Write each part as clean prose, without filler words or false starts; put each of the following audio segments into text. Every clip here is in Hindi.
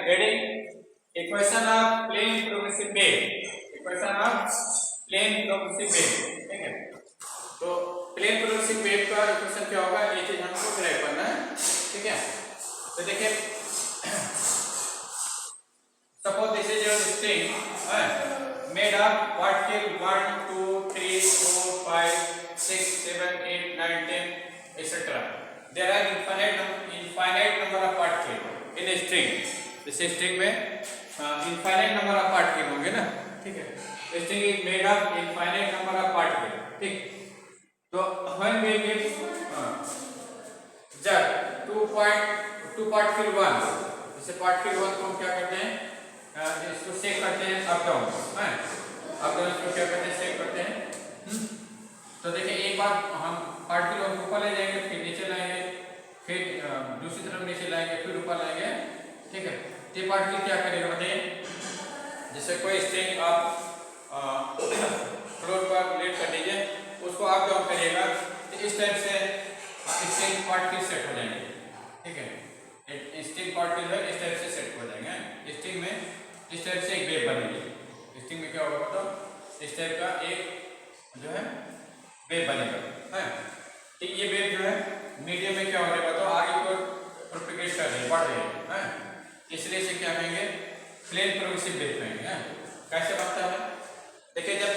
Getting equation of plane progressive wave, equation of plane progressive wave, ठीक है। तो प्लेन प्रोग्रेसिव वेव का इक्वेशन क्या होगा, ये चीज हमको ड्राइव करना है, ठीक है। तो देखिए suppose this is your string made of particle 1 2 3 4 5 6 7 8 9 10 etc. There are infinite number of particles in a string. इस स्ट्रिंग में इनफाइनाइट नंबर ऑफ पार्टिकल होंगे ना, ठीक है। String is made of infinite number of particle, ठीक। तो व्हेन वी गिव जब टू पार्टिकल 1, जैसे पार्टिकल 1 को हम क्या करते हैं, इसको शेक करते हैं अप डाउन, अप डाउन को क्या करते हैं, शेक करते हैं। तो देखिए एक बार हम पार्टिकल 1 को ऊपर ले जाएंगे, फिर नीचे लाएंगे, फिर दूसरी तरफ नीचे लाएंगे, फिर ऊपर लाएंगे, ठीक है। ये पार्टिकल क्या करेगा बताइए, जैसे कोई स्ट्रिंग आप फ्लोर पर लेट कर दीजिए, उसको अप डाउन करिएगा, तो इस टाइप से स्ट्रिंग पार्टिकल सेट हो जाएंगे, ठीक है। स्ट्रिंग पार्टिकल है इस टाइप से सेट हो जाएंगे। स्ट्रिंग में इस टाइप से एक वेव बनेगी। स्ट्रिंग में क्या होगा बताओ, इस टाइप का एक जो है वेव बनेगा, है। तो ये वेव जो है मीडियम में क्या हो रहा है बताओ, आगे को प्रोपेगेट कर रही है, बढ़ रही है, इसलिए इसे क्या कहेंगे, प्लेन प्रोग्रेसिव वेव कहेंगे। कैसे बनता है देखिए, जब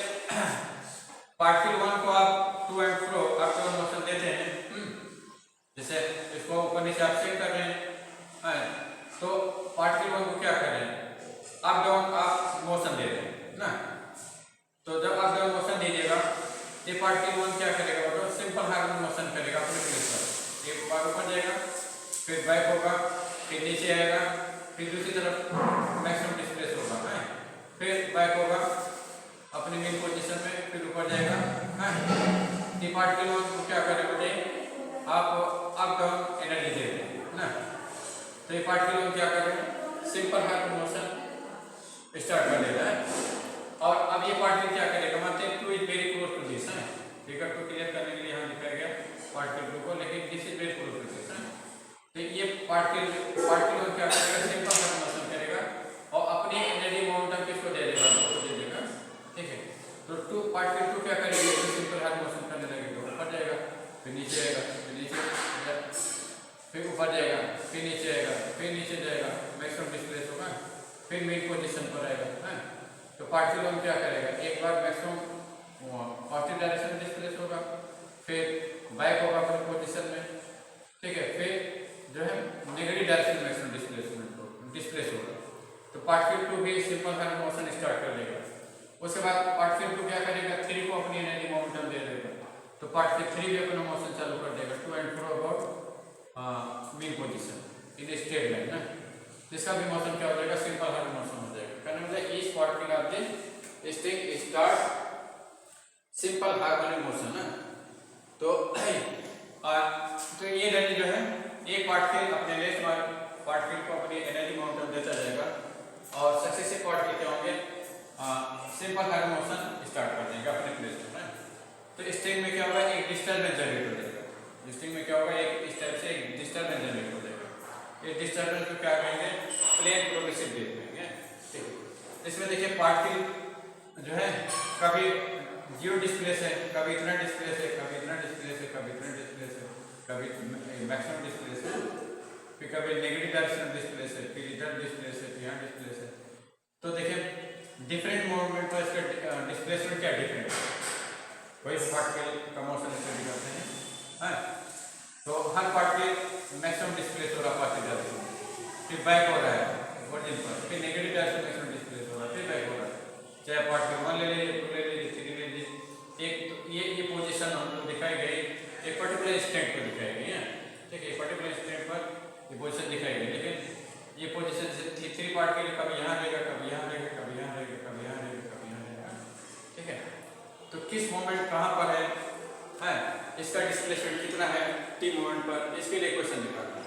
पार्टिकल 1 को आप to and fro up down motion देते हैं, जैसे इसको ऊपर नीचे आप शेक कर रहे हैं, तो पार्टिकल 1 को क्या कर रहे हैं, अप डाउन आप मोशन दे रहे हैं ना। तो जब अप डाउन मोशन दीजिएगा, ये पार्टिकल 1 क्या करेगा बताओ, सिंपल हार्मोनिक मोशन करेगा अपने प्लेस पर। एक बार ऊपर जाएगा, फिर बैक होगा, फिर नीचे आएगा, फिर दूसरी तरफ मैक्सिमम डिस्प्लेस होगा, फिर बैक होगा अपने मेन पोजीशन में, फिर ऊपर जाएगा। ये पार्टिकल 1 को क्या करेगा बताइए, आप अप डाउन एनर्जी दे रहे हैं ना। तो ये पार्टिकल 1 क्या करेगा, सिंपल हार्मोनिक मोशन स्टार्ट कर देता है। और अब ये पार्टिकल क्या करेगा, मतलब 2 is very close to this, figure को क्लियर करने के लिए हम लिखा गया पार्टिकल 2 को, लेकिन this is very close to this. तो ये पार्टिकल क्या करेगा, सिंपल हार्मोनिक मोशन करेगा और अपनी एनर्जी मोमेंटम किसको दे देगा, 2 को दे देगा, ठीक है। तो पार्टिकल 2 क्या करेगी, सिंपल हार्मोनिक मोशन करने लगेगा, ऊपर जाएगा, फिर नीचे आएगा, फिर नीचे, फिर ऊपर जाएगा, फिर नीचे आएगा, फिर नीचे जाएगा, मैक्सिमम डिस्प्लेस होगा, फिर मेन पोजीशन पर आएगा, तो पार्टिकल 1 क्या करेगा, एक बार मैक्सिमम पॉजिटिव डायरेक्शन में डिस्प्लेस होगा, फिर बैक होगा अपने पोजीशन में, ठीक है, फिर जो है नेगेटिव डायरेक्शन मैक्सिमम डिस्प्लेस होगा। तो पार्टिकल 2 भी सिंपल हार्मोनिक मोशन स्टार्ट कर देगा। उसके बाद पार्टिकल 2 क्या करेगा, 3 को अपनी एनर्जी मोमेंटम दे देगा, तो पार्टिकल 3 भी अपना मोशन चालू कर देगा, to and fro about mean position in straight line ना। जिसका भी मोशन क्या हो जाएगा, सिंपल हार्मोनिक मोशन हो जाएगा। कहने मतलब इस particle of this string start simple harmonic motion ना। तो ये एनर्जी जो है, एक पार्टिकल अपने लेफ्ट पार्टिकल को अपनी एनर्जी मोमेंटम देता जाएगा और सक्सेसिव पार्टिकल क्या होंगे, सिंपल हार्मोनिक मोशन स्टार्ट कर देंगे अपने प्लेस पर। तो स्ट्रिंग में क्या होगा, एक डिस्टर्बेंस जनरेट हो जाएगा। स्ट्रिंग में क्या होगा, एक इस टाइप से एक डिस्टर्बेंस जनरेट हो जाएगा। इस डिस्टर्बेंस को क्या कहेंगे, प्लेन प्रोग्रेसिव वेव कहेंगे, ठीक है। इसमें देखिए पार्टिकल जो है कभी 0 डिस्प्लेस है, कभी इतना डिस्प्लेस है, कभी इतना डिस्प्लेस है, कभी इतना डिस्प्लेस है, कभी मैक्सिमम डिस्प्लेस है, फिर कभी नेगेटिव डायरेक्शन डिस्प्लेस है, फिर इधर डिस्प्लेस है, फिर यहाँ डिस्प्लेस है। तो देखिए डिफरेंट मूवमेंट पर इसका डिस्प्लेसमेंट क्या डिफरेंट है, वही पार्टिकल का मोशन स्टडी करते हैं, तो हर पार्टिकल मैक्सिमम डिस्प्लेस हो रहा है पॉजिटिव डायरेक्शन, फिर बैक हो रहा है ओरिजिन पर, फिर नेगेटिव डायरेक्शन मैक्सिमम डिस्प्लेस हो रहा है, फिर बैक हो रहा है। चाहे पार्टिकल 1 ले लीजिए, 2 ले लीजिए, 3 ले लीजिए, एक तो ये पोजीशन हमको दिखाई गई एक पर्टिकुलर स्टेट पर दिखाई गई है, ठीक है। पर्टिकुलर स्टेट पर ये पोजीशन दिखाई गई, लेकिन ये पोजीशन 3 पार्टिकल कभी यहाँ रहेगा, कभी यहाँ रहेगा, कभी यहाँ रहेगा, कभी यहाँ रहेगा, कभी यहाँ रहेगा, ठीक है। तो किस मोमेंट कहाँ पर है, इसका डिस्प्लेसमेंट कितना है t मोमेंट पर, इसके लिए इक्वेशन निकालना है।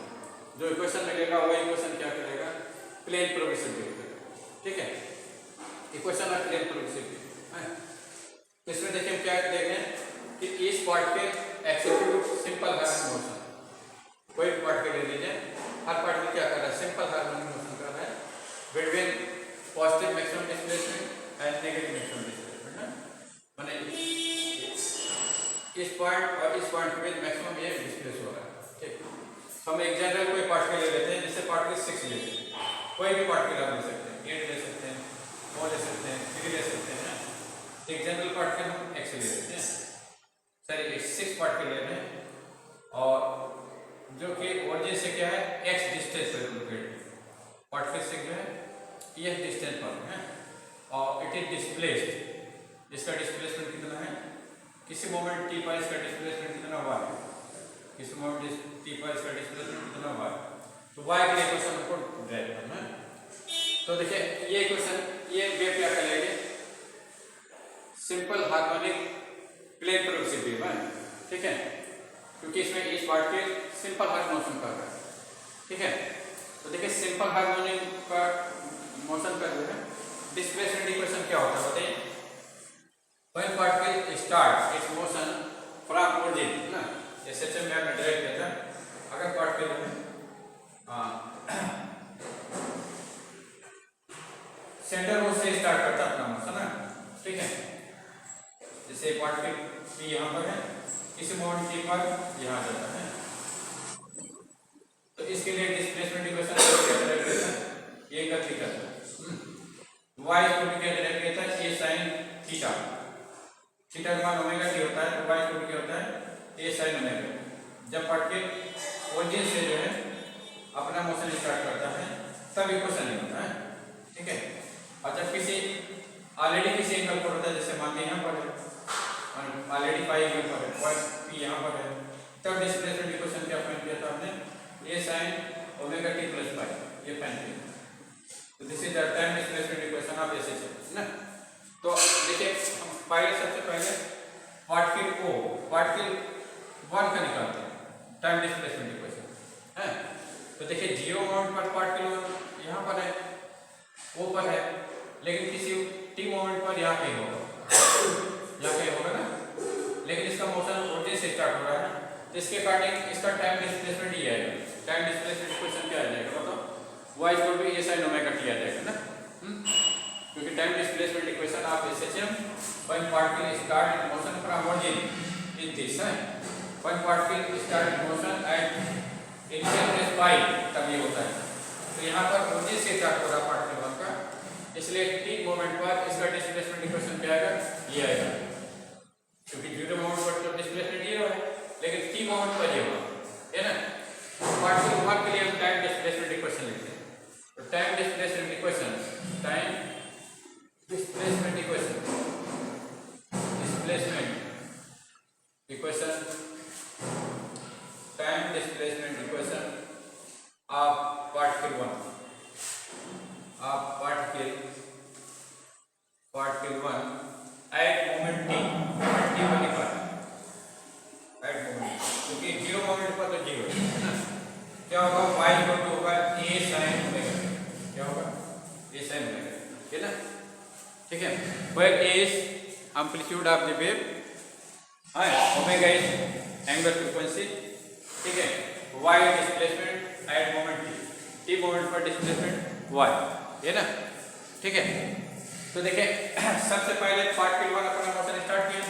जो इक्वेशन मिलेगा वो इक्वेशन क्या करेगा, प्लेन प्रोग्रेसिव वेव करेगा, ठीक है। Equation of plane progressive wave, इसमें देखिए क्या देख रहे हैं कि इस particle execute simple harmonic motion, कोई पार्टिकल ले लीजिए, हर पार्टिकल क्या कर रहा है, सिंपल हार्मोनिक मोशन कर रहा है, नेगेटिव मैक्सिमम डिस्प्लेसमेंट ना, माने इस पॉइंट और इस पॉइंट के बीच मैक्सिमम ये डिस्प्लेस हो रहा है। ठीक, हम एक जनरल कोई पार्टिकल ले लेते हैं, जैसे पार्टिकल 6 लेते हैं, कोई भी पार्टिकल आप ले सकते हैं, 8 ले सकते हैं, 4 ले सकते हैं, 3 ले सकते हैं ना। एक जनरल पार्टिकल हम x ले लेते हैं, सर 6 पार्टिकल ले रहे हैं और जो कि ओरिजिन से क्या है x डिस्टेंस पर लोकेटेड, पार्टिकल से क्या है ये डिस्टेंस पर है और इट इज डिस्प्लेस्ड, इसका डिस्प्लेसमेंट कितना है, किसी मोमेंट t पर इसका डिस्प्लेसमेंट कितना y है, किसी मोमेंट t पर इसका डिस्प्लेसमेंट कितना y, तो y के लिए क्वेश्चन हमको ड्राइव करना है। तो देखिए ये क्वेश्चन ये वेव क्या करेंगे, simple harmonic plane progressive wave है, ठीक है, क्योंकि इसमें इस पार्ट के सिंपल हार्मोनिक मोशन कर रहा है, ठीक है। तो देखिए सिंपल हार्मोनिक का मोशन कर रहे हैं, डिस्प्लेसमेंट इक्वेशन क्या होता है बताइए, when particle start it's motion from origin ना, जैसे में आपने ड्राइव किया था, अगर पार्टिकल सेंटर से स्टार्ट करता है अपना मोशन ना, ठीक है, जैसे पार्टिकल p यहाँ पर है, किसी मोमेंट t पर यहाँ जाता है, तो इसके लिए डिस्प्लेसमेंट इक्वेशन क्या ड्राइव किया था, ये का थीटा था, y को भी क्या ड्राइव किया था, a sin थीटा, थीटा का मान ओमेगा t होता है, तो y को भी क्या होता है a sin ओमेगा, जब पार्टिकल ओरिजिन से जो है अपना मोशन स्टार्ट करता है तब इक्वेशन नहीं होता है, ठीक है। और जब किसी ऑलरेडी किसी एंगल पर होता है, जैसे मान लीजिए यहाँ पर है ऑलरेडी पाई एंगल पर है, पॉइंट p यहाँ पर है, तब डिस्प्लेसमेंट इक्वेशन क्या फाइंड किया था हमने, a sin omega t plus pi, ये फाइंड किया। तो this is the time displacement equation of ऐसे ना। तो देखिए हम पहले सबसे पहले पार्टिकल को पार्टिकल 1 का निकालते हैं टाइम डिस्प्लेसमेंट इक्वेशन है। तो देखिए 0 मोमेंट पर पार्टिकल यहाँ पर है, ओ पर है, लेकिन किसी t मोमेंट पर यहाँ कहीं होगा, यहाँ कहीं होगा ना, लेकिन इसका मोशन ओरिजिन से स्टार्ट हो रहा है, तो इसके अकॉर्डिंग इसका टाइम डिस्प्लेसमेंट ये आएगा, टाइम डिस्प्लेसमेंट इक्वेशन क्या आ जाएगा बताओ, y equal to a sin omega t आ जाएगा ना, क्योंकि time displacement equation of SHM when particle start in motion from origin is this है, when particle start in motion at initial phase pi तब ये होता है। तो यहाँ पर ओरिजिन से स्टार्ट हो रहा पार्टिकल 1 का, इसलिए t मोमेंट पर इसका डिस्प्लेसमेंट इक्वेशन क्या आएगा, ये आएगा, क्योंकि 0 मोमेंट पर तो डिस्प्लेसमेंट 0 है, लेकिन t मोमेंट पर ये होगा, है ना। पार्टिकल 1 के लिए हम टाइम डिस्प्लेसमेंट इक्वेशन लिखते हैं, तो time displacement equation time displacement equation time displacement equation of particle 1 of particle 1 at moment t पर लिखा है एट मोमेंट, क्योंकि 0 मोमेंट पर तो 0 है ना, क्या होगा y इक्वल टू होगा a sin ओमेगा, क्या होगा a sin ओमेगा, है ना, ठीक है। where a is amplitude of the wave है, ओमेगा इज एंगुलर फ्रीक्वेंसी, ठीक है, y displacement eight moment t moment पर डिस्प्लेसमेंट y, है ना, ठीक है। तो देखिए सबसे पहले पार्टिकल 1 अपना मोशन स्टार्ट किया,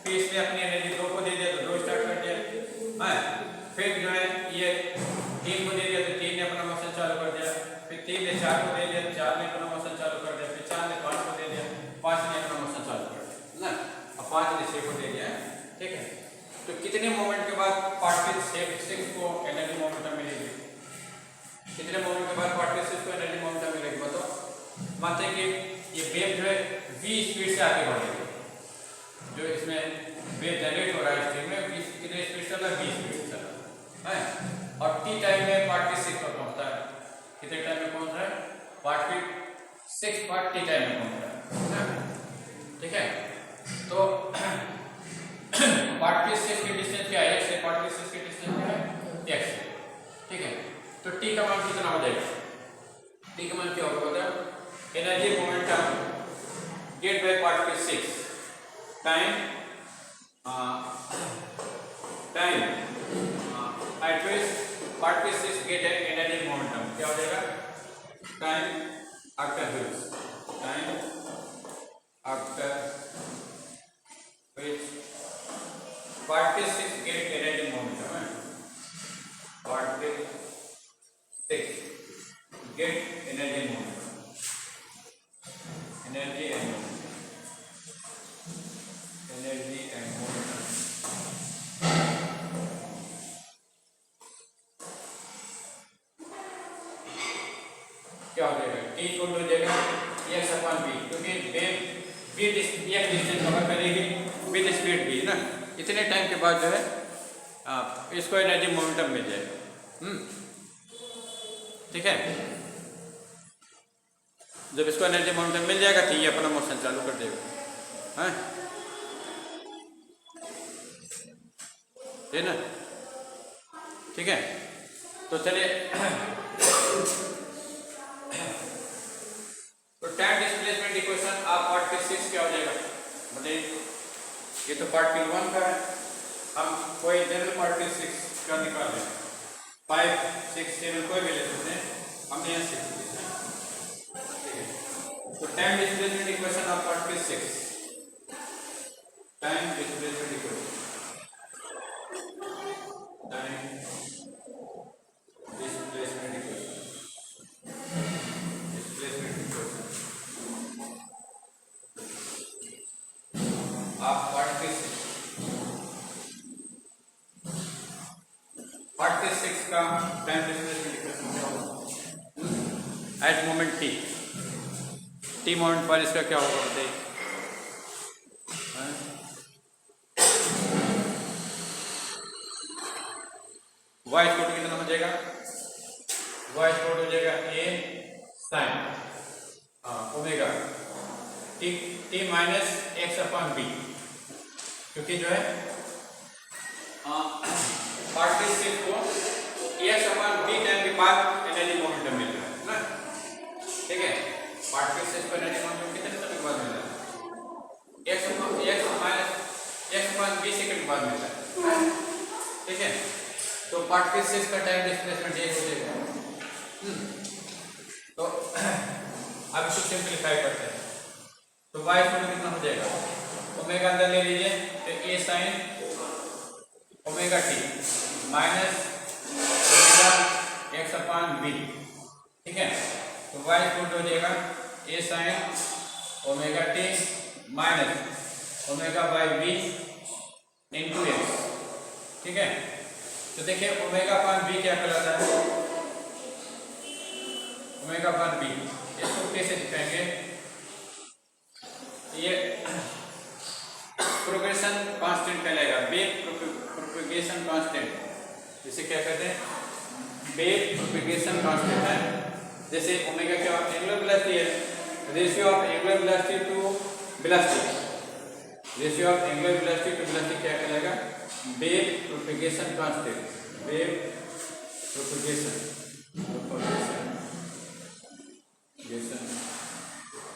फिर इसने अपनी एनर्जी 2 को दे दिया तो 2 स्टार्ट कर दिया, है, फिर जो है ये 3 को दे दिया तो 3 ने अपना मोशन चालू कर दिया, फिर 3 ने 4 को दे दिया, 4 ने अपना मोशन चालू कर दिया, फिर 4 ने 5 को दे दिया, 5 ने अपना मोशन चालू कर दिया ना, और 5 ने 6 को दे दिया, ठीक है। तो कितने मोमेंट के बाद पार्टिकल 6 को एनर्जी मोमेंटम मिलेगी, कितने मोमेंट के बाद पार्टिकल 6 को एनर्जी मोमेंटम मिलेगी बताओ। मानते हैं कि ये वेव जो है v स्पीड से आगे बढ़ेगी, जो इसमें वेव जनरेट हो रहा है स्ट्रिंग में कितने स्पीड से चल रहा है, v स्पीड से चल रहा है, और t टाइम में पार्टिकल 6 पर पहुंचता है, कितने टाइम में पहुंच रहा है, पार्टिकल 6 पर t टाइम में पहुंच रहा है, ठीक है। तो पार्टिकल 6 की डिस्टेंस क्या है, x से पार्टिकल 6 की डिस्टेंस क्या है, x, ठीक है। तो t का मान कितना हो जाएगा, t का मान क्या होगा बताओ, energy momentum get by particle 6 time at which particle 6 get energy momentum क्या हो जाएगा, time after get energy momentum, energy and momentum, energy and momentum. क्या हो जाएगा, टी इक्वल हो जाएगा एक्स अपॉन बी, क्योंकि वेव विद एक डिस्टेंस कवर करेगी विद स्पीड भी ना, इतने टाइम के बाद जो है इसको एनर्जी मोमेंटम मिल जाएगा। ठीक है, जब इसको एनर्जी मोमेंटम मिल जाएगा तो ये अपना मोशन चालू कर देगा, है ना। ठीक है, तो चलिए तो टाइम डिस्प्लेसमेंट इक्वेशन आप पार्ट के 6 क्या हो जाएगा बताइए। ये तो पार्ट के 1 का है, हम कोई जनरल पार्ट के 6 का निकाल लें, 5 6 7 कोई भी ले सकते हैं, हमने यहाँ 6 लिया। ठीक है, तो time displacement equation of part के 6, time displacement equation, time displacement equation, displacement equation आप पार्ट के 6 का टाइम डिस्प्लेसमेंट इक्वेशन क्या होगा एट मोमेंट टी मोमेंट पर इसका क्या होगा बताइए। वाई स्क्वायर कितना हो जाएगा, वाई स्क्वायर हो जाएगा a sine omega t minus x upon B, क्योंकि जो है पार्ट के 6 को एक्स अपॉन बी टाइम के बाद एनर्जी मोमेंटम मिल रहा है ना। ठीक है, पार्ट के 6 को एनर्जी मोमेंटम कितने समय के बाद मिल रहा है, x minus x upon v second के बाद मिल रहा है। ठीक है, तो पार्ट के 6 का टाइम डिस्प्लेसमेंट ये हो जाएगा। तो अब इसको सिंपलीफाई करते हैं, तो y स्क्वायर कितना हो जाएगा, ओमेगा अंदर ले लीजिए तो a sine omega t minus omega x upon v. ठीक है, तो y स्क्वायर हो जाएगा a sine omega t minus omega by v into x. ठीक है, तो देखिए ओमेगा अपॉन बी क्या कहलाता है, ओमेगा अपॉन बी, इसको कैसे दिखाएंगे, ये प्रोग्रेशन कांस्टेंट कहलाएगा, वेव प्रोपेगेशन कांस्टेंट, इसे क्या कहते हैं, वेव प्रोपेगेशन कांस्टेंट है। जैसे ओमेगा क्या एंगुलर वेलोसिटी है, ratio of angular velocity to velocity, ratio of angular velocity to velocity क्या कहलाएगा, wave propagation constant, wave propagation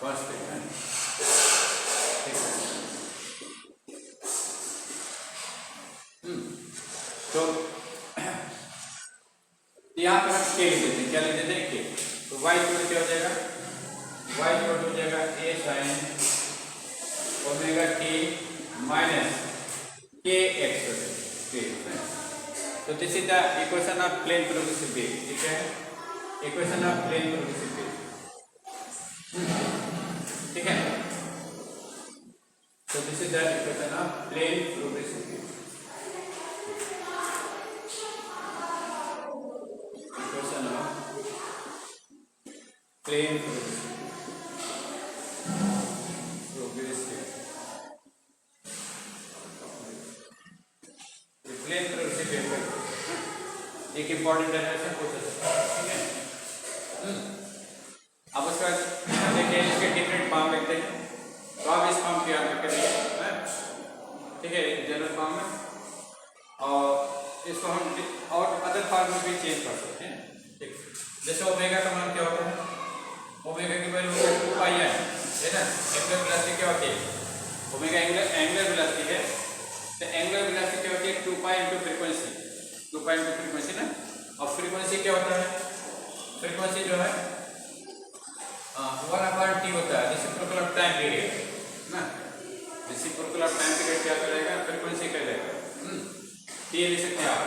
constant है। तो यहाँ पर हम के लिख देते हैं, क्या लिख देते हैं के, तो y स्क्वायर क्या हो जाएगा, y स्क्वायर हो जाएगा a sine omega t minus k x. तो this is the equation of plane progressive wave. ठीक है, equation of plane progressive wave. ठीक है, तो this is the equation of plane progressive wave, equation of plane progressive plane progressive wave एक इंपॉर्टेंट डेरिवेशन पूछा जाता है। ठीक है, अब उसका देखिए इसके डिफरेंट फॉर्म लिखते हैं, तो आप इस फॉर्म की याद रखेंगे। ठीक है, जनरल फॉर्म में, और इसको हम और अदर फॉर्म में भी चेंज कर सकते हैं। ठीक, जैसे ओमेगा का मान क्या होता है, ओमेगा की वैल्यू 2 पाई है ना, एंगुलर वेलोसिटी क्या होती है, ओमेगा एंगुलर वेलोसिटी है, तो एंगुलर वेलोसिटी क्या होती है 2 pi into frequency, 2 pi into frequency ना, और फ्रीक्वेंसी क्या होता है, फ्रीक्वेंसी जो है 1/t होता है, रेसिप्रोकल ऑफ टाइम पीरियड ना, रेसिप्रोकल ऑफ टाइम पीरियड क्या करेगा, फ्रीक्वेंसी कहलाएगा। ये लिख सकते हैं आप,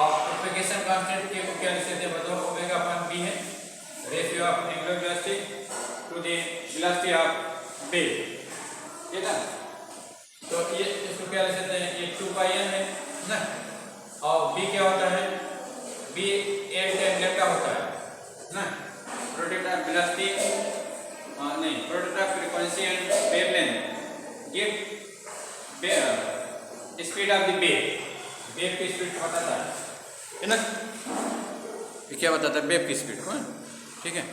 और प्रोपेगेशन कांस्टेंट के को क्या लिख सकते हैं बताओ, ओमेगा अपॉन बी है, of angular velocity to the velocity of wave, ठीक है। तो ये इसको क्या लिख सकते हैं, ये 2 पाई n है ना, और b क्या होता है, b 8 टाइम लैम्डा होता है ना। प्रोडक्ट ऑफ वेलोसिटी नहीं, product of frequency and wavelength give speed of the wave की स्पीड बताता है ना, ये क्या बताता है, वेव की स्पीड को, ठीक है।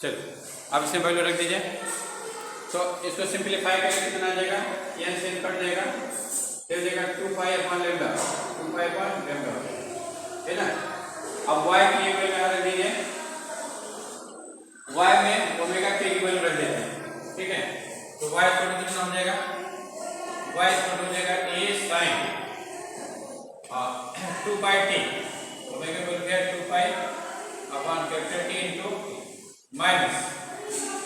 चलो अब इसमें वैल्यू रख दीजिए। तो इसको सिंप्लीफाई करके कितना आ जाएगा, n से कट जाएगा, फिर जाएगा 2 pi upon lambda, 2 pi upon lambda, है ना। अब y की वैल्यू यहाँ रख दीजिए, y में ओमेगा k की वैल्यू रख देते हैं, ठीक है। तो y इक्वल टू कितना हो जाएगा, y इक्वल हो जाएगा a sin 2 pi t, omega की वैल्यू है 2 pi upon capital T into minus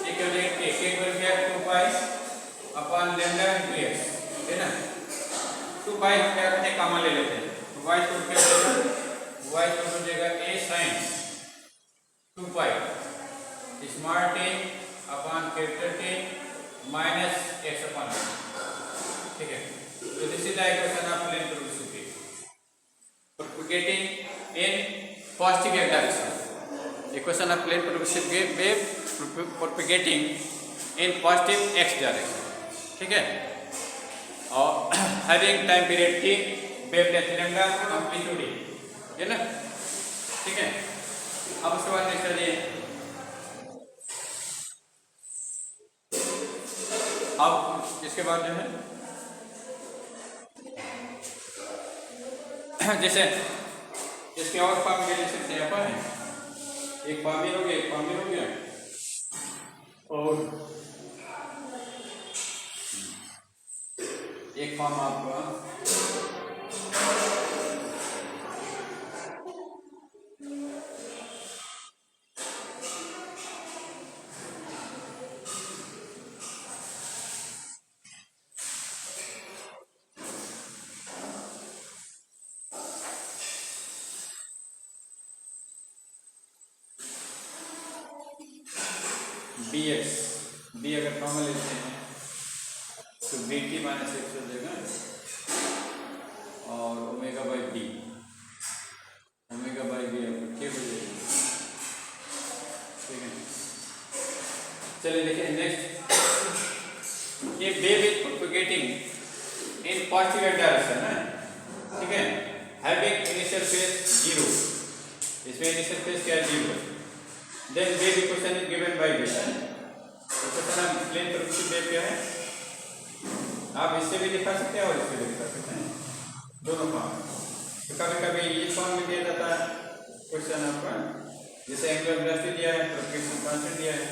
एक हो जाएगा k की वैल्यू है 2 pi upon lambda into x, है ना। 2 पाई हम क्या करते हैं, कॉमन ले लेते हैं, तो y इक्वल क्या हो जाएगा, y इक्वल हो जाएगा a sin 2 pi small t upon capital T minus x upon, ठीक है। तो this is the equation of plane velocity propagating in positive x direction, equation of plane velocity wave propagating in positive x direction, ठीक है। और having time period t, wavelength lambda, amplitude है ना, ठीक है। अब उसके बाद नेक्स्ट चलिए, अब इसके बाद जो है जैसे इसके और फॉर्म के लिख सकते हैं अपन, एक फॉर्म हो गया, एक फॉर्म हो गया, और एक फॉर्म आपका bx, b अगर कॉमन लेते हैं तो bt माइनस एक्स हो जाएगा, और omega by B, omega by B आपको क्या हो जाएगा, ठीक है। चलिए देखिए नेक्स्ट, ये wave is propagating in positive direction है, ठीक है। हैविंग इनिशियल फेज 0, इसमें इनिशियल फेज क्या है, 0। Then wave equation is given by this, equation हम प्लेन वेलोसिटी वेव क्या है, आप इससे भी दिखा सकते हैं और इससे भी दिखा सकते हैं, दोनों फॉर्म। तो कभी कभी ये फॉर्म में दिया जाता है क्वेश्चन आपका, जैसे एंगुलर वेलोसिटी दिया है, प्रोपगेशन कांस्टेंट दिया है,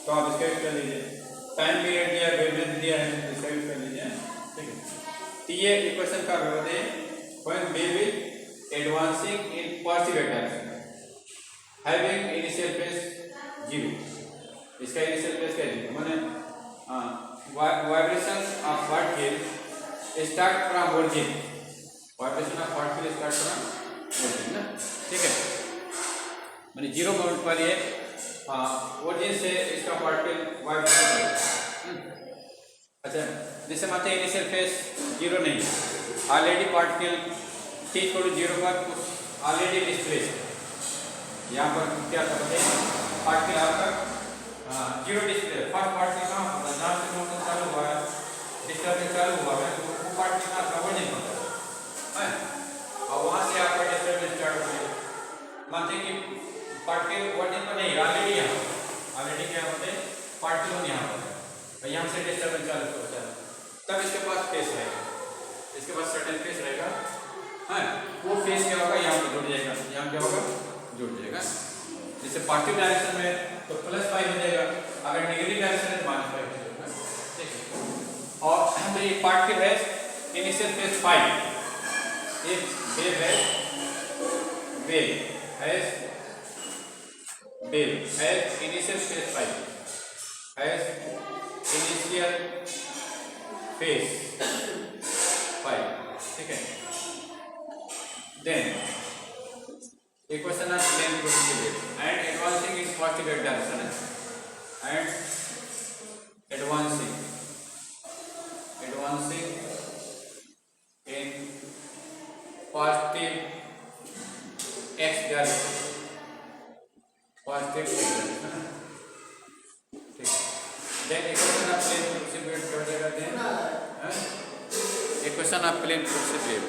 तो आप इसका यूज कर लीजिए। टाइम पीरियड दिया है, वेवलेंथ दिया है, इसका यूज कर लीजिए, ठीक है। तो ये इक्वेशन का विवरण है, when wave is advancing in positive direction having initial phase 0, इसका initial phase क्या है, माने vibration of particle start from origin, vibration of particle start from origin ना, ठीक है। माने 0 पॉइंट पर ये origin से इसका particle vibration करेगा। अच्छा, जैसे मानते हैं initial phase 0 नहीं, already particle t equal to 0 पर already displaced, यहाँ पर क्या करते हैं, पार्टिकल आपका 0 डिस्प्ले, फर्स्ट पार्टिकल कहाँ होता है, जहाँ से मोशन चालू हुआ है, डिस्टर्बेंस चालू हुआ है, तो वो पार्टिकल कहाँ का वर्जन होता है, और वहाँ से आपका डिस्टर्बेंस स्टार्ट हो गया। मानते हैं कि पार्टिकल वर्जन पर नहीं, ऑलरेडी यहाँ, ऑलरेडी क्या होते हैं, पार्टिकल यहाँ होता है, और यहाँ से डिस्टर्बेंस चालू होता है, तब इसके पास फेस रहेगा, इसके पास सर्टेन फेस रहेगा, वो फेस क्या होगा, यहाँ पर जुड़ जाएगा, यहाँ क्या होगा, जुड़ जाएगा। जैसे पॉजिटिव डायरेक्शन में तो प्लस 5 हो जाएगा, अगर नेगेटिव डायरेक्शन है तो माइनस 5 हो जाएगा, ठीक है। और ये पार्टिकल है इनिशियल फेज 5, एक वेव है, wave initial phase 5 has initial phase 5, ठीक है। Then equation of plane positive and advancing in positive direction and advancing in positive x direction, positive x direction, ठीक। Then equation of plane principle क्या हो जाएगा? Then equation of plane principal